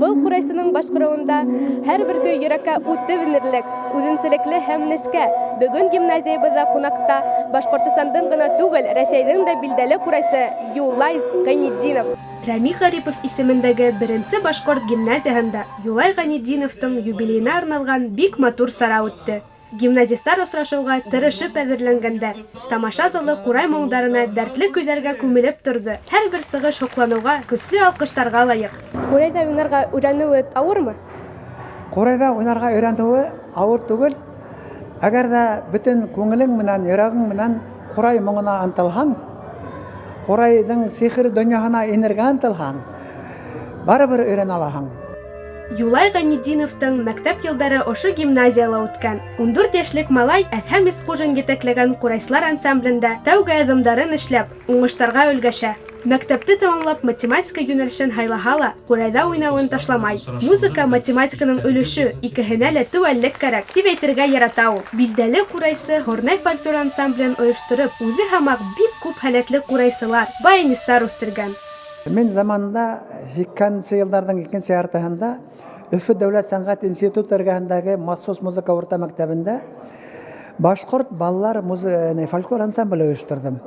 Был курайсының башкаруында һәр бер көй йөрәккә үтте бинерлек, үзенчәлекле һәм нескә. Бүген гимназиябездә кунакта Башкортостандың гына түгел, Рәсәйнең дә билдәле курайсы Юлай Гайнетдинов. Рәми Гарипов исемендәге беренче башкорт гимназиясында Юлай Гайнетдиновтың юбилейына арналган бик матур сара үтте. Гимназистлар осрашуга тырышып әзерләнгәндәр. Тамаша залы курай моңдарына дәртле көйләргә күмелеп торды. Һәрбер сыгыш хуклануга, көчле алкыштарга лаек. Курайда уйнарга өйрәнүе авырмы? Курайда уйнарга өйрәнүе авыр түгел. Әгәр дә бөтен күңелең менән, йөрәгең менән курай моңына ынтылһаң, курайның сихер дөньяһына инергә ынтылһаң, барыбер өйрәнә алаһың. Юлай Гайнетдиновтың мәктәп йылдары ошо гимназияла үткән. 14 яшьлек малай Әдһәм Исҡужин етәкләгән курайсылар ансамблендә тәүге әҙымдарын эшләп, уңыштарға өлгәшә. Мәктәпте тамамлап математика йүнәлешен һайлаһа ла, курайда уйнауын ташламай. Музыка, математиканың өлөшө, икеһенә лә теүәллек кәрәк, дип әйтергә ярата ул. Билдәле курайсы Һорнай фольклор ансамблен ойоштырып, үҙе һамаҡ бик күп һәләтле курайсылар, баянистар үҫтергән. Мин заманында 80 йылдарҙың 2-нче яртыһында Өфө дәүләт сәнғәт институты эргәһендәге махсус музыка урта мәктәбендә башҡорт балалар фольклор ансамбле ойошторҙом.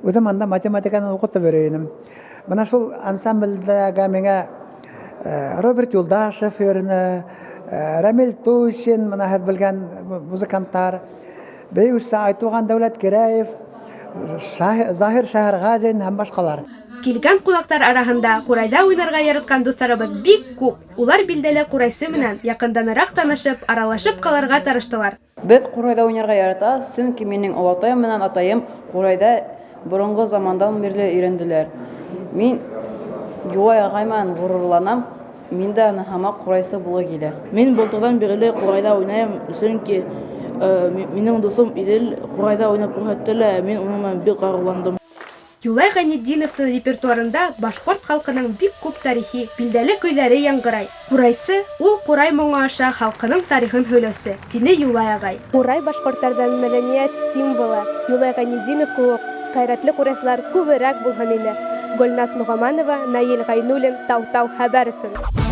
Үҙем анда математиканы уҡытып йөрөй. Бына шул ансамблдәге миңә Роберт Юлдашев йөрөнө, Рәмил Туйшин, мына һеҙ белгән музыканттар, бейеүсе Айтуған Дәүләткерәев, Заһир Шәһәрғазин һәм башҡалар. Килгән ҡунаҡтар араһында курайда уйнарға яратҡан дуҫтарыбыҙ бик күп. Улар билдәле курайсы менән яҡынданыраҡ танышып, аралашып ҡалырға тырыштылар. Беҙ курайда уйнарға яратабыҙ, сөнки минең олатайым менән атайым курайда боронғо замандан бирле өйрәнделәр. Мин Юлай ағай менән ғорурланам, мин дә һамаҡ курайсы булғы килә. Мин былтырҙан бирле курайда уйнайым, сөнки минең дуҫым Иҙел курайда уйнап күрһәтте лә, мин уның менән бик ғорурландым. Юлай Гайнетдиновтың репертуарында башҡорт халҡының бик күп тарихи, билдәле көйҙәре яңғырай. Курайсы ул курай моңо аша халҡының тарихын һөйләүсе, тине Юлай ағай. Курай башҡорттарҙан мәҙәниәт символы. Юлай Гайнетдинов кеүек ҡайратлы курайсылар күберәк булһын ине. Гөлназ Нуғаманова, Наил Ғайнуллин, Тау-Тау хәбәр өсөн.